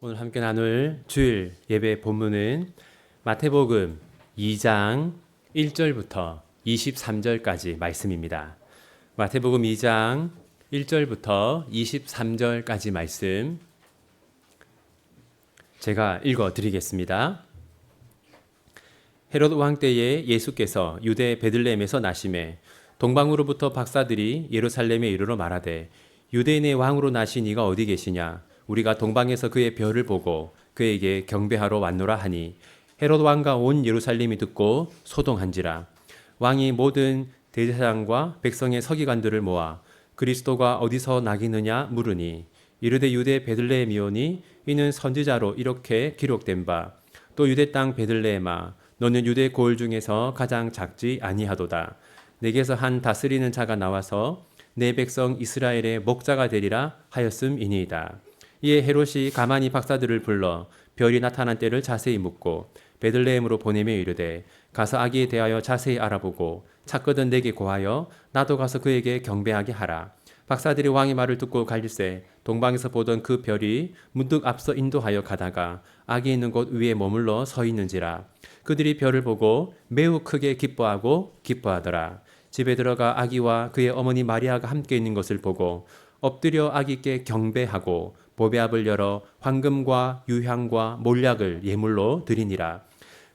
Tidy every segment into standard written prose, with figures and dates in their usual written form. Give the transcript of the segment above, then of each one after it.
오늘 함께 나눌 주일 예배 본문은 마태복음 2장 1절부터 23절까지 말씀입니다. 마태복음 2장 1절부터 23절까지 말씀 제가 읽어 드리겠습니다. 헤롯 왕 때에 예수께서 유대 베들레헴에서 나심에 동방으로부터 박사들이 예루살렘에 이르러 말하되 유대인의 왕으로 나신 이가 어디 계시냐? 우리가 동방에서 그의 별을 보고 그에게 경배하러 왔노라 하니 헤롯 왕과 온 예루살렘이 듣고 소동한지라. 왕이 모든 대제사장과 백성의 서기관들을 모아 그리스도가 어디서 나기느냐 물으니 이르되 유대 베들레헴이오니 이는 선지자로 이렇게 기록된 바 또 유대 땅 베들레헴아 너는 유대 고을 중에서 가장 작지 아니하도다. 내게서 한 다스리는 자가 나와서 내 백성 이스라엘의 목자가 되리라 하였음이니이다. 이에 헤롯이 가만히 박사들을 불러 별이 나타난 때를 자세히 묻고 베들레헴으로 보내며 이르되 가서 아기에 대하여 자세히 알아보고 찾거든 내게 고하여 나도 가서 그에게 경배하게 하라. 박사들이 왕의 말을 듣고 갈릴새 동방에서 보던 그 별이 문득 앞서 인도하여 가다가 아기 있는 곳 위에 머물러 서 있는지라. 그들이 별을 보고 매우 크게 기뻐하더라. 집에 들어가 아기와 그의 어머니 마리아가 함께 있는 것을 보고 엎드려 아기께 경배하고 보배압을 열어 황금과 유향과 몰약을 예물로 드리니라.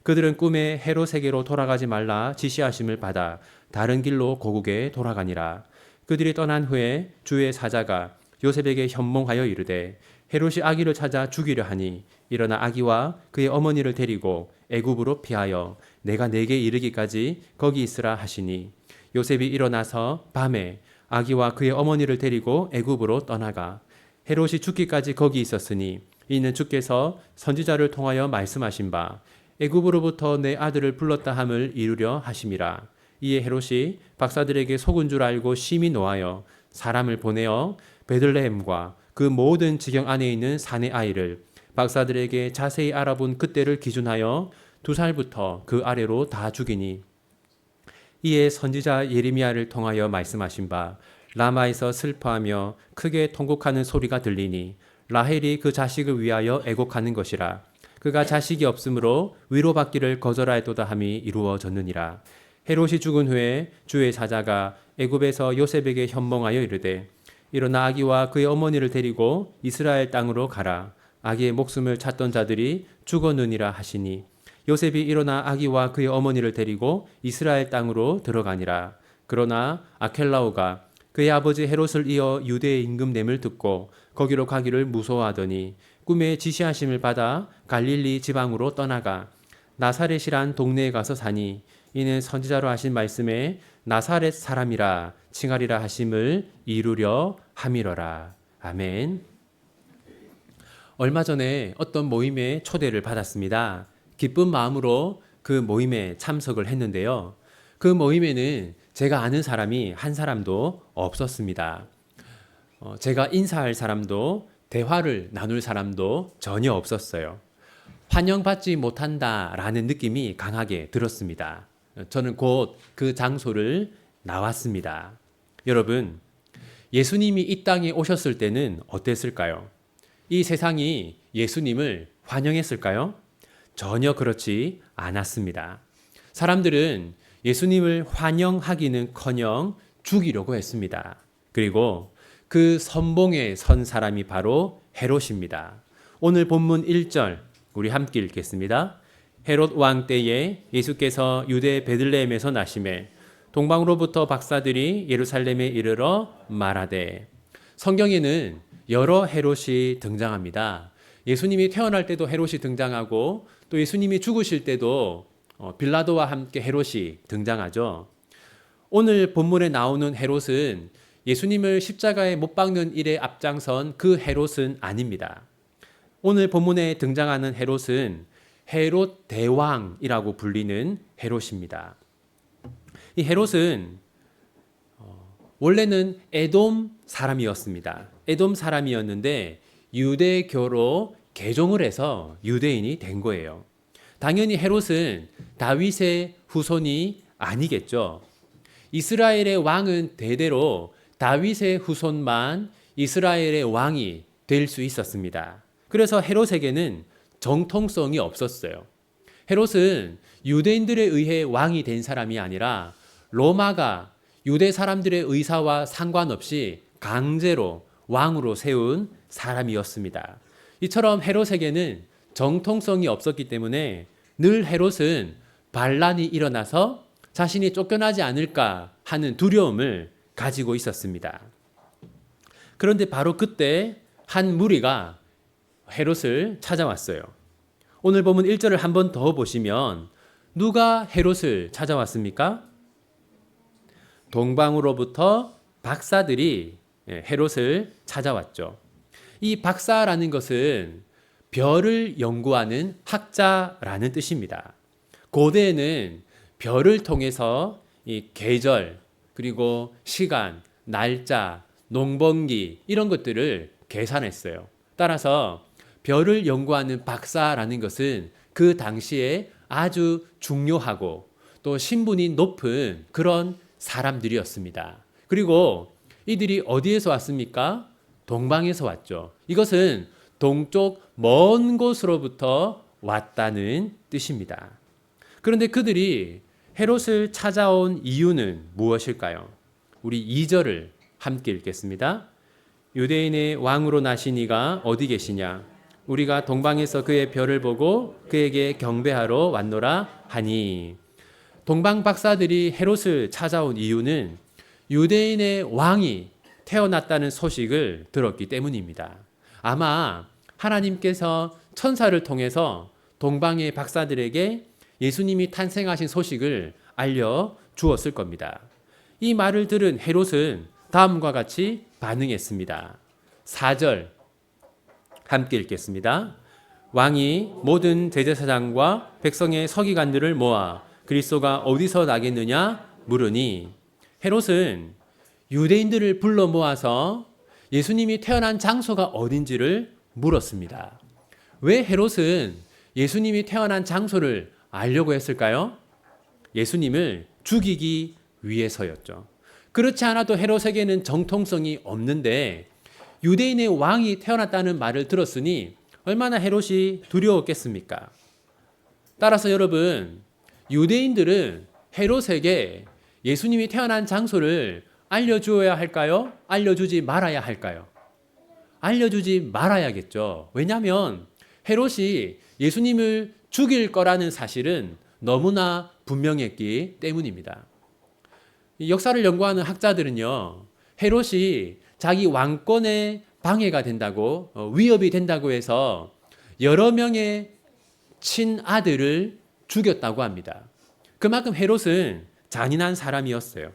그들은 꿈에 헤롯에게로 돌아가지 말라 지시하심을 받아 다른 길로 고국에 돌아가니라. 그들이 떠난 후에 주의 사자가 요셉에게 현몽하여 이르되 헤롯이 아기를 찾아 죽이려 하니 일어나 아기와 그의 어머니를 데리고 애굽으로 피하여 내가 내게 이르기까지 거기 있으라 하시니 요셉이 일어나서 밤에 아기와 그의 어머니를 데리고 애굽으로 떠나가 헤롯이 죽기까지 거기 있었으니 이는 주께서 선지자를 통하여 말씀하신 바 애굽으로부터 내 아들을 불렀다 함을 이루려 하심이라. 이에 헤롯이 박사들에게 속은 줄 알고 심히 노하여 사람을 보내어 베들레헴과 그 모든 지경 안에 있는 산의 아이를 박사들에게 자세히 알아본 그때를 기준하여 2살부터 그 아래로 다 죽이니 이에 선지자 예레미야를 통하여 말씀하신 바 라마에서 슬퍼하며 크게 통곡하는 소리가 들리니 라헬이 그 자식을 위하여 애곡하는 것이라. 그가 자식이 없으므로 위로받기를 거절하였도다 함이 이루어졌느니라. 헤롯이 죽은 후에 주의 사자가 애굽에서 요셉에게 현몽하여 이르되 일어나 아기와 그의 어머니를 데리고 이스라엘 땅으로 가라. 아기의 목숨을 찾던 자들이 죽었느니라 하시니 요셉이 일어나 아기와 그의 어머니를 데리고 이스라엘 땅으로 들어가니라. 그러나 아켈라오가 그의 아버지 헤롯을 이어 유대의 임금됨을 듣고 거기로 가기를 무서워하더니 꿈에 지시하심을 받아 갈릴리 지방으로 떠나가 나사렛이란 동네에 가서 사니 이는 선지자로 하신 말씀에 나사렛 사람이라 칭하리라 하심을 이루려 함이러라. 아멘. 얼마 전에 어떤 모임에 초대를 받았습니다. 기쁜 마음으로 그 모임에 참석을 했는데요. 그 모임에는 제가 아는 사람이 한 사람도 없었습니다. 제가 인사할 사람도 대화를 나눌 사람도 전혀 없었어요. 환영받지 못한다라는 느낌이 강하게 들었습니다. 저는 곧 그 장소를 나왔습니다. 여러분, 예수님이 이 땅에 오셨을 때는 어땠을까요? 이 세상이 예수님을 환영했을까요? 전혀 그렇지 않았습니다. 사람들은 예수님을 환영하기는커녕 죽이려고 했습니다. 그리고 그 선봉에 선 사람이 바로 헤롯입니다. 오늘 본문 1절 우리 함께 읽겠습니다. 헤롯 왕 때에 예수께서 유대 베들레헴에서 나심에 동방으로부터 박사들이 예루살렘에 이르러 말하되. 성경에는 여러 헤롯이 등장합니다. 예수님이 태어날 때도 헤롯이 등장하고 또 예수님이 죽으실 때도 빌라도와 함께 헤롯이 등장하죠. 오늘 본문에 나오는 헤롯은 예수님을 십자가에 못 박는 일에 앞장선 그 헤롯은 아닙니다. 오늘 본문에 등장하는 헤롯은 헤롯 대왕이라고 불리는 헤롯입니다. 이 헤롯은 원래는 에돔 사람이었습니다. 에돔 사람이었는데 유대교로 개종을 해서 유대인이 된 거예요. 당연히 헤롯은 다윗의 후손이 아니겠죠. 이스라엘의 왕은 대대로 다윗의 후손만 이스라엘의 왕이 될 수 있었습니다. 그래서 헤롯에게는 정통성이 없었어요. 헤롯은 유대인들에 의해 왕이 된 사람이 아니라 로마가 유대 사람들의 의사와 상관없이 강제로 왕으로 세운 사람이었습니다. 이처럼 헤롯에게는 정통성이 없었기 때문에 늘 헤롯은 반란이 일어나서 자신이 쫓겨나지 않을까 하는 두려움을 가지고 있었습니다. 그런데 바로 그때 한 무리가 헤롯을 찾아왔어요. 오늘 보면 1절을 한 번 더 보시면 누가 헤롯을 찾아왔습니까? 동방으로부터 박사들이 헤롯을 찾아왔죠. 이 박사라는 것은 별을 연구하는 학자라는 뜻입니다. 고대에는 별을 통해서 이 계절, 그리고 시간, 날짜, 농번기 이런 것들을 계산했어요. 따라서 별을 연구하는 박사라는 것은 그 당시에 아주 중요하고 또 신분이 높은 그런 사람들이었습니다. 그리고 이들이 어디에서 왔습니까? 동방에서 왔죠. 이것은 동쪽 먼 곳으로부터 왔다는 뜻입니다. 그런데 그들이 헤롯을 찾아온 이유는 무엇일까요? 우리 2절을 함께 읽겠습니다. 유대인의 왕으로 나신 이가 어디 계시냐? 우리가 동방에서 그의 별을 보고 그에게 경배하러 왔노라 하니. 동방 박사들이 헤롯을 찾아온 이유는 유대인의 왕이 태어났다는 소식을 들었기 때문입니다. 아마 하나님께서 천사를 통해서 동방의 박사들에게 예수님이 탄생하신 소식을 알려 주었을 겁니다. 이 말을 들은 헤롯은 다음과 같이 반응했습니다. 4절 함께 읽겠습니다. 왕이 모든 대제사장과 백성의 서기관들을 모아 그리스도가 어디서 나겠느냐 물으니, 헤롯은 유대인들을 불러 모아서 예수님이 태어난 장소가 어딘지를 물었습니다. 왜 헤롯은 예수님이 태어난 장소를 알려고 했을까요? 예수님을 죽이기 위해서였죠. 그렇지 않아도 헤롯에게는 정통성이 없는데 유대인의 왕이 태어났다는 말을 들었으니 얼마나 헤롯이 두려웠겠습니까? 따라서 여러분, 유대인들은 헤롯에게 예수님이 태어난 장소를 알려주어야 할까요? 알려주지 말아야 할까요? 알려주지 말아야겠죠. 왜냐하면 헤롯이 예수님을 죽일 거라는 사실은 너무나 분명했기 때문입니다. 역사를 연구하는 학자들은요, 헤롯이 자기 왕권에 방해가 된다고, 위협이 된다고 해서 여러 명의 친아들을 죽였다고 합니다. 그만큼 헤롯은 잔인한 사람이었어요.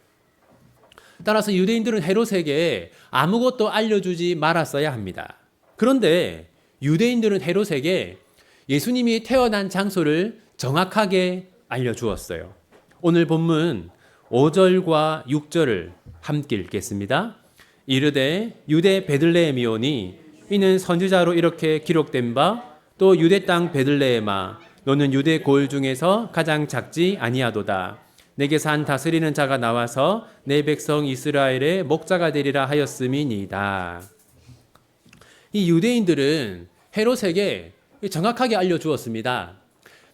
따라서 유대인들은 헤롯에게 아무것도 알려주지 말았어야 합니다. 그런데 유대인들은 헤롯에게 예수님이 태어난 장소를 정확하게 알려주었어요. 오늘 본문 5절과 6절을 함께 읽겠습니다. 이르되 유대 베들레헴이오니 이는 선지자로 이렇게 기록된 바 또 유대 땅 베들레헴아 너는 유대 고을 중에서 가장 작지 아니하도다. 내게서 한 다스리는 자가 나와서 내 백성 이스라엘의 목자가 되리라 하였음이니이다. 이 유대인들은 헤롯에게 정확하게 알려주었습니다.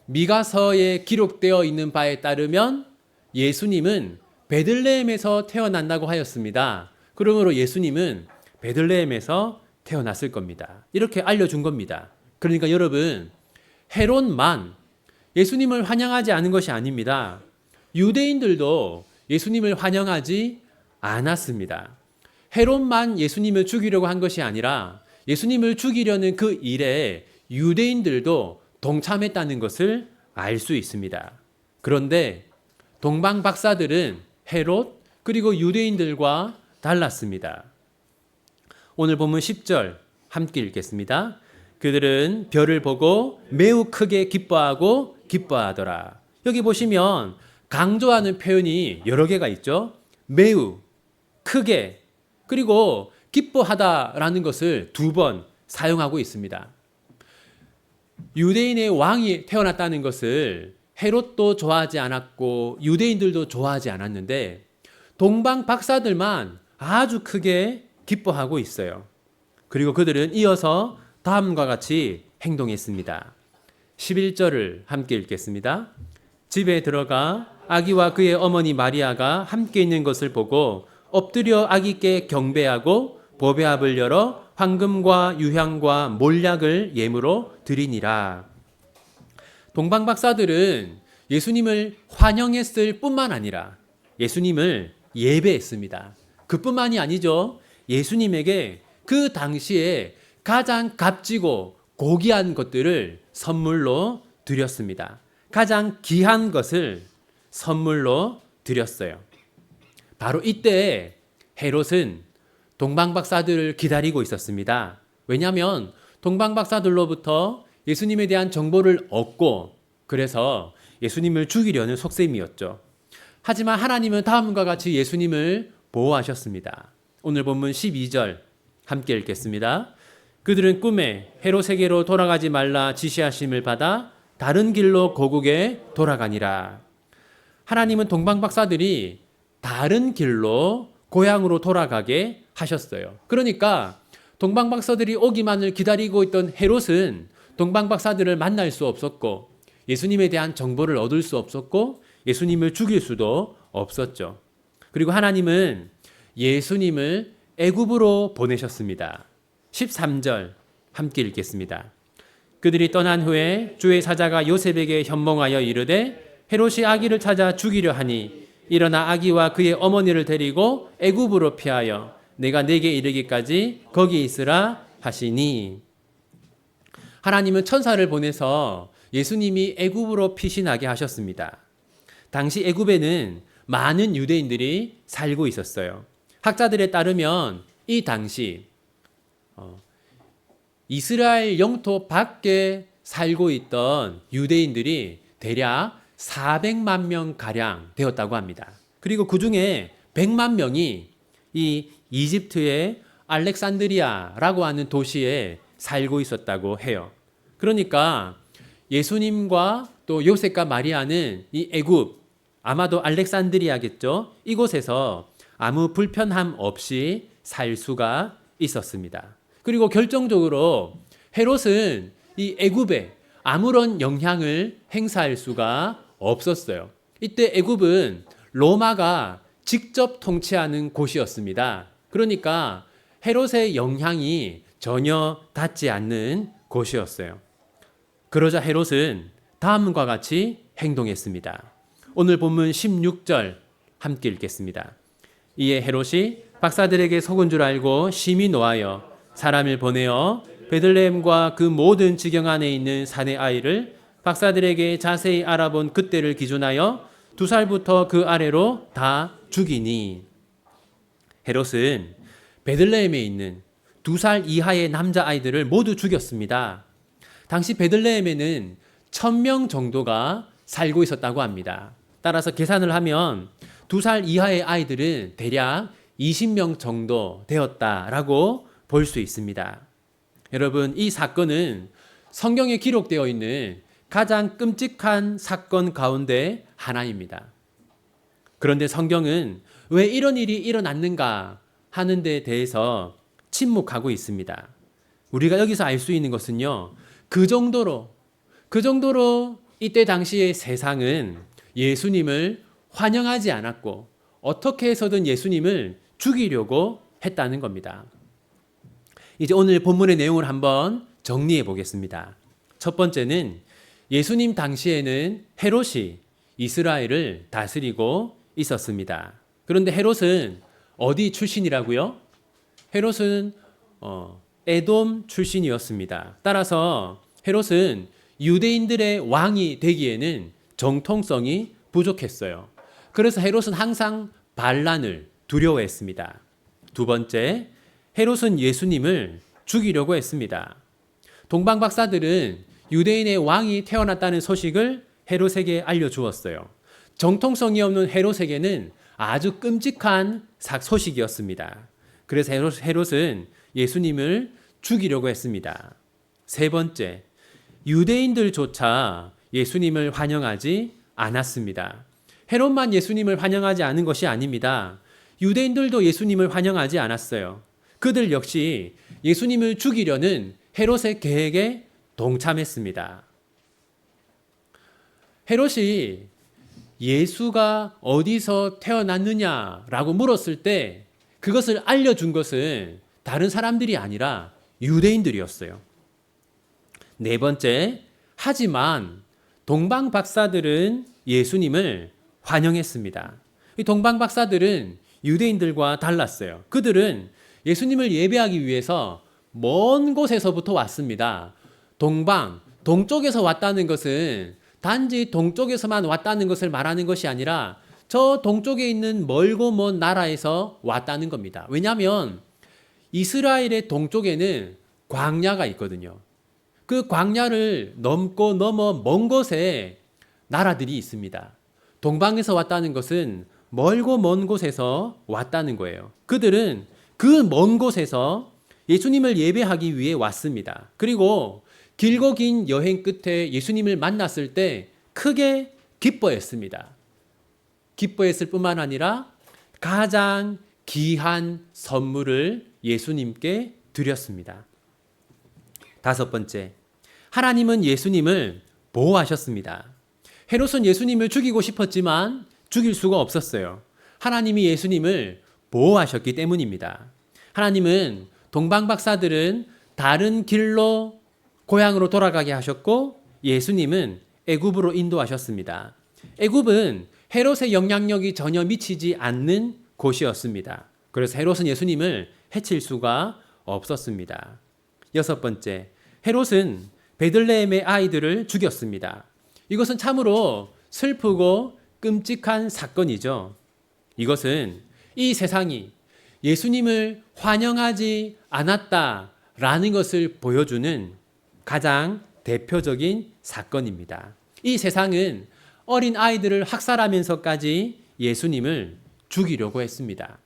미가서에 기록되어 있는 바에 따르면 예수님은 베들레헴에서 태어난다고 하였습니다. 그러므로 예수님은 베들레헴에서 태어났을 겁니다. 이렇게 알려준 겁니다. 그러니까 여러분, 헤롯만 예수님을 환영하지 않은 것이 아닙니다. 유대인들도 예수님을 환영하지 않았습니다. 헤롯만 예수님을 죽이려고 한 것이 아니라 예수님을 죽이려는 그 일에 유대인들도 동참했다는 것을 알 수 있습니다. 그런데 동방 박사들은 헤롯 그리고 유대인들과 달랐습니다. 오늘 본문 10절 함께 읽겠습니다. 그들은 별을 보고 매우 크게 기뻐하더라. 여기 보시면 강조하는 표현이 여러 개가 있죠. 매우, 크게, 그리고 기뻐하다라는 것을 2번 사용하고 있습니다. 유대인의 왕이 태어났다는 것을 헤롯도 좋아하지 않았고 유대인들도 좋아하지 않았는데 동방 박사들만 아주 크게 기뻐하고 있어요. 그리고 그들은 이어서 다음과 같이 행동했습니다. 11절을 함께 읽겠습니다. 집에 들어가 아기와 그의 어머니 마리아가 함께 있는 것을 보고 엎드려 아기께 경배하고 보배압을 열어 황금과 유향과 몰약을 예물로 드리니라. 동방박사들은 예수님을 환영했을 뿐만 아니라 예수님을 예배했습니다. 그뿐만이 아니죠. 예수님에게 그 당시에 가장 값지고 고귀한 것들을 선물로 드렸습니다. 가장 귀한 것을 선물로 드렸어요. 바로 이때 헤롯은 동방박사들을 기다리고 있었습니다. 왜냐하면 동방박사들로부터 예수님에 대한 정보를 얻고 그래서 예수님을 죽이려는 속셈이었죠. 하지만 하나님은 다음과 같이 예수님을 보호하셨습니다. 오늘 본문 12절 함께 읽겠습니다. 그들은 꿈에 헤롯에게로 돌아가지 말라 지시하심을 받아 다른 길로 고국에 돌아가니라. 하나님은 동방박사들이 다른 길로 고향으로 돌아가게 하셨어요. 그러니까 동방박사들이 오기만을 기다리고 있던 헤롯은 동방박사들을 만날 수 없었고 예수님에 대한 정보를 얻을 수 없었고 예수님을 죽일 수도 없었죠. 그리고 하나님은 예수님을 애굽으로 보내셨습니다. 13절 함께 읽겠습니다. 그들이 떠난 후에 주의 사자가 요셉에게 현몽하여 이르되 헤롯이 아기를 찾아 죽이려 하니 일어나 아기와 그의 어머니를 데리고 애굽으로 피하여 내가 내게 이르기까지 거기 있으라 하시니. 하나님은 천사를 보내서 예수님이 애굽으로 피신하게 하셨습니다. 당시 애굽에는 많은 유대인들이 살고 있었어요. 학자들에 따르면 이 당시 이스라엘 영토 밖에 살고 있던 유대인들이 대략 400만 명 가량 되었다고 합니다. 그리고 그 중에 100만 명이 이 이집트의 알렉산드리아라고 하는 도시에 살고 있었다고 해요. 그러니까 예수님과 또 요셉과 마리아는 이 애굽, 아마도 알렉산드리아겠죠. 이곳에서 아무 불편함 없이 살 수가 있었습니다. 그리고 결정적으로 헤롯은 이 애굽에 아무런 영향을 행사할 수가 없었어요. 이때 애굽은 로마가 직접 통치하는 곳이었습니다. 그러니까 헤롯의 영향이 전혀 닿지 않는 곳이었어요. 그러자 헤롯은 다음과 같이 행동했습니다. 오늘 본문 16절 함께 읽겠습니다. 이에 헤롯이 박사들에게 속은 줄 알고 심히 노하여 사람을 보내어 베들레헴과 그 모든 지경 안에 있는 사내 아이를 박사들에게 자세히 알아본 그때를 기준하여 2살부터 그 아래로 다 죽이니. 헤롯은 베들레헴에 있는 2살 이하의 남자아이들을 모두 죽였습니다. 당시 베들레헴에는 1000명 정도가 살고 있었다고 합니다. 따라서 계산을 하면 2살 이하의 아이들은 대략 20명 정도 되었다라고 볼 수 있습니다. 여러분, 이 사건은 성경에 기록되어 있는 가장 끔찍한 사건 가운데 하나입니다. 그런데 성경은 왜 이런 일이 일어났는가 하는 데 대해서 침묵하고 있습니다. 우리가 여기서 알 수 있는 것은요, 그 정도로 이때 당시의 세상은 예수님을 환영하지 않았고 어떻게 해서든 예수님을 죽이려고 했다는 겁니다. 이제 오늘 본문의 내용을 한번 정리해 보겠습니다. 첫 번째는 예수님 당시에는 헤롯이 이스라엘을 다스리고 있었습니다. 그런데 헤롯은 어디 출신이라고요? 헤롯은 에돔 출신이었습니다. 따라서 헤롯은 유대인들의 왕이 되기에는 정통성이 부족했어요. 그래서 헤롯은 항상 반란을 두려워했습니다. 두 번째, 헤롯은 예수님을 죽이려고 했습니다. 동방박사들은 유대인의 왕이 태어났다는 소식을 헤롯에게 알려주었어요. 정통성이 없는 헤롯에게는 아주 끔찍한 소식이었습니다. 그래서 헤롯은 예수님을 죽이려고 했습니다. 세 번째, 유대인들조차 예수님을 환영하지 않았습니다. 헤롯만 예수님을 환영하지 않은 것이 아닙니다. 유대인들도 예수님을 환영하지 않았어요. 그들 역시 예수님을 죽이려는 헤롯의 계획에 동참했습니다. 헤롯이 예수가 어디서 태어났느냐라고 물었을 때 그것을 알려준 것은 다른 사람들이 아니라 유대인들이었어요. 네 번째, 하지만 동방 박사들은 예수님을 환영했습니다. 이 동방 박사들은 유대인들과 달랐어요. 그들은 예수님을 예배하기 위해서 먼 곳에서부터 왔습니다. 동쪽에서 왔다는 것은 단지 동쪽에서만 왔다는 것을 말하는 것이 아니라 저 동쪽에 있는 멀고 먼 나라에서 왔다는 겁니다. 왜냐하면 이스라엘의 동쪽에는 광야가 있거든요. 그 광야를 넘고 넘어 먼 곳에 나라들이 있습니다. 동방에서 왔다는 것은 멀고 먼 곳에서 왔다는 거예요. 그들은 그 먼 곳에서 예수님을 예배하기 위해 왔습니다. 그리고 길고 긴 여행 끝에 예수님을 만났을 때 크게 기뻐했습니다. 기뻐했을 뿐만 아니라 가장 귀한 선물을 예수님께 드렸습니다. 다섯 번째, 하나님은 예수님을 보호하셨습니다. 헤롯은 예수님을 죽이고 싶었지만 죽일 수가 없었어요. 하나님이 예수님을 보호하셨기 때문입니다. 하나님은 동방 박사들은 다른 길로 고향으로 돌아가게 하셨고 예수님은 애굽으로 인도하셨습니다. 애굽은 헤롯의 영향력이 전혀 미치지 않는 곳이었습니다. 그래서 헤롯은 예수님을 해칠 수가 없었습니다. 여섯 번째, 헤롯은 베들레헴의 아이들을 죽였습니다. 이것은 참으로 슬프고 끔찍한 사건이죠. 이것은 이 세상이 예수님을 환영하지 않았다라는 것을 보여주는 가장 대표적인 사건입니다. 이 세상은 어린 아이들을 학살하면서까지 예수님을 죽이려고 했습니다.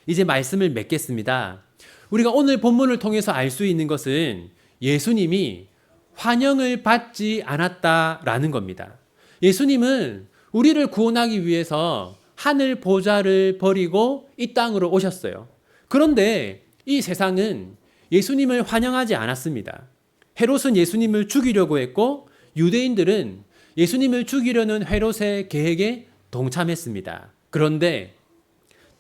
이제 말씀을 맺겠습니다. 우리가 오늘 본문을 통해서 알 수 있는 것은 예수님이 환영을 받지 않았다라는 겁니다. 예수님은 우리를 구원하기 위해서 하늘 보좌를 버리고 이 땅으로 오셨어요. 그런데 이 세상은 예수님을 환영하지 않았습니다. 헤롯은 예수님을 죽이려고 했고 유대인들은 예수님을 죽이려는 헤롯의 계획에 동참했습니다. 그런데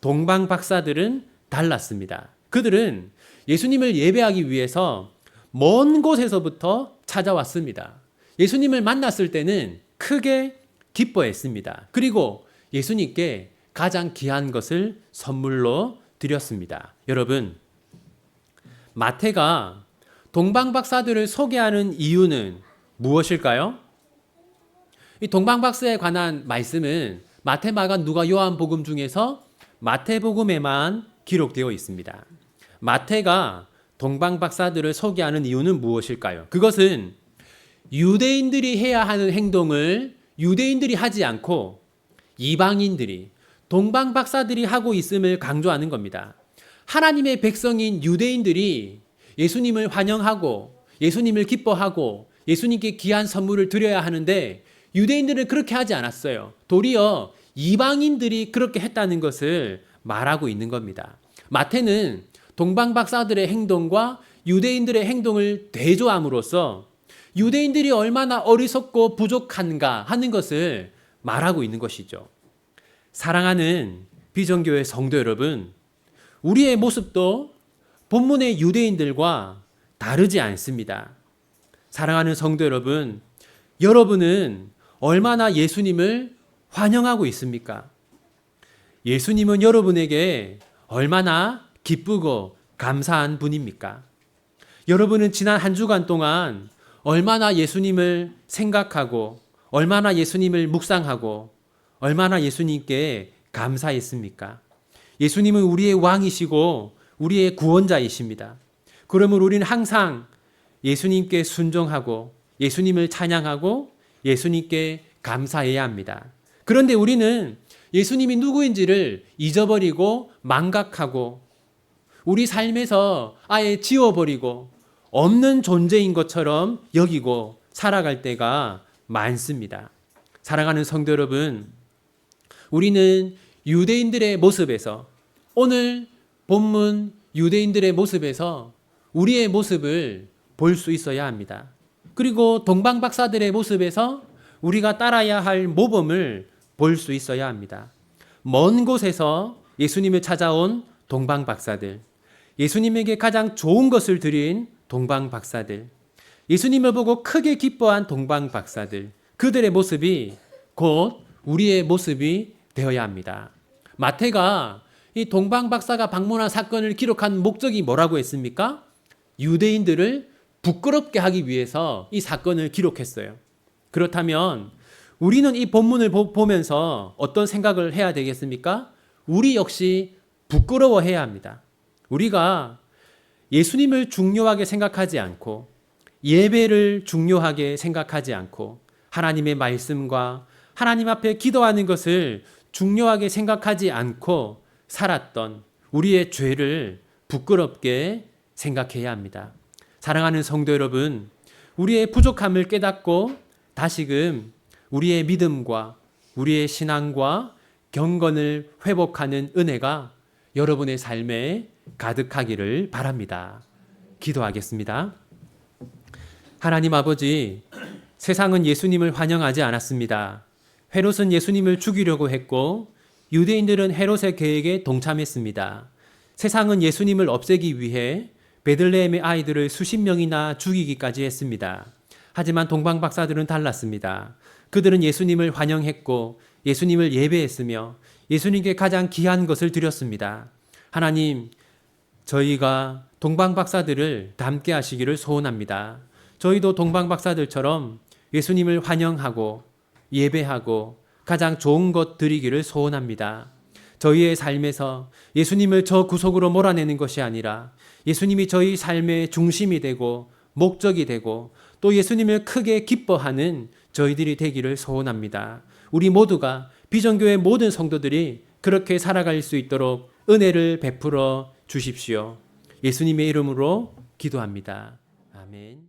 동방 박사들은 달랐습니다. 그들은 예수님을 예배하기 위해서 먼 곳에서부터 찾아왔습니다. 예수님을 만났을 때는 크게 기뻐했습니다. 그리고 예수님께 가장 귀한 것을 선물로 드렸습니다. 여러분, 마태가 동방 박사들을 소개하는 이유는 무엇일까요? 이 동방 박사에 관한 말씀은 마태, 마가, 누가, 요한복음 중에서 마태복음에만 기록되어 있습니다. 마태가 동방 박사들을 소개하는 이유는 무엇일까요? 그것은 유대인들이 해야 하는 행동을 유대인들이 하지 않고 이방인들이, 동방 박사들이 하고 있음을 강조하는 겁니다. 하나님의 백성인 유대인들이 예수님을 환영하고 예수님을 기뻐하고 예수님께 귀한 선물을 드려야 하는데 유대인들은 그렇게 하지 않았어요. 도리어 이방인들이 그렇게 했다는 것을 말하고 있는 겁니다. 마태는 동방 박사들의 행동과 유대인들의 행동을 대조함으로써 유대인들이 얼마나 어리석고 부족한가 하는 것을 말하고 있는 것이죠. 사랑하는 비전교회 성도 여러분, 우리의 모습도 본문의 유대인들과 다르지 않습니다. 사랑하는 성도 여러분, 여러분은 얼마나 예수님을 환영하고 있습니까? 예수님은 여러분에게 얼마나 기쁘고 감사한 분입니까? 여러분은 지난 한 주간 동안 얼마나 예수님을 생각하고 얼마나 예수님을 묵상하고 얼마나 예수님께 감사했습니까? 예수님은 우리의 왕이시고 우리의 구원자이십니다. 그러면 우리는 항상 예수님께 순종하고 예수님을 찬양하고 예수님께 감사해야 합니다. 그런데 우리는 예수님이 누구인지를 잊어버리고 망각하고 우리 삶에서 아예 지워버리고 없는 존재인 것처럼 여기고 살아갈 때가 많습니다. 사랑하는 성도 여러분, 우리는 유대인들의 모습에서, 오늘 본문 유대인들의 모습에서 우리의 모습을 볼 수 있어야 합니다. 그리고 동방 박사들의 모습에서 우리가 따라야 할 모범을 볼 수 있어야 합니다. 먼 곳에서 예수님을 찾아온 동방 박사들, 예수님에게 가장 좋은 것을 드린 동방 박사들, 예수님을 보고 크게 기뻐한 동방 박사들, 그들의 모습이 곧 우리의 모습이 되어야 합니다. 마태가 이 동방 박사가 방문한 사건을 기록한 목적이 뭐라고 했습니까? 유대인들을 부끄럽게 하기 위해서 이 사건을 기록했어요. 그렇다면 우리는 이 본문을 보면서 어떤 생각을 해야 되겠습니까? 우리 역시 부끄러워해야 합니다. 우리가 예수님을 중요하게 생각하지 않고 예배를 중요하게 생각하지 않고 하나님의 말씀과 하나님 앞에 기도하는 것을 중요하게 생각하지 않고 살았던 우리의 죄를 부끄럽게 생각해야 합니다. 사랑하는 성도 여러분, 우리의 부족함을 깨닫고 다시금 우리의 믿음과 우리의 신앙과 경건을 회복하는 은혜가 여러분의 삶에 가득하기를 바랍니다. 기도하겠습니다. 하나님 아버지, 세상은 예수님을 환영하지 않았습니다. 헤롯은 예수님을 죽이려고 했고 유대인들은 헤롯의 계획에 동참했습니다. 세상은 예수님을 없애기 위해 베들레헴의 아이들을 수십 명이나 죽이기까지 했습니다. 하지만 동방 박사들은 달랐습니다. 그들은 예수님을 환영했고 예수님을 예배했으며 예수님께 가장 귀한 것을 드렸습니다. 하나님, 저희가 동방 박사들을 닮게 하시기를 소원합니다. 저희도 동방 박사들처럼 예수님을 환영하고 예배하고 가장 좋은 것 드리기를 소원합니다. 저희의 삶에서 예수님을 저 구석으로 몰아내는 것이 아니라 예수님이 저희 삶의 중심이 되고 목적이 되고 또 예수님을 크게 기뻐하는 저희들이 되기를 소원합니다. 우리 모두가 비전교회 모든 성도들이 그렇게 살아갈 수 있도록 은혜를 베풀어 주십시오. 예수님의 이름으로 기도합니다. 아멘.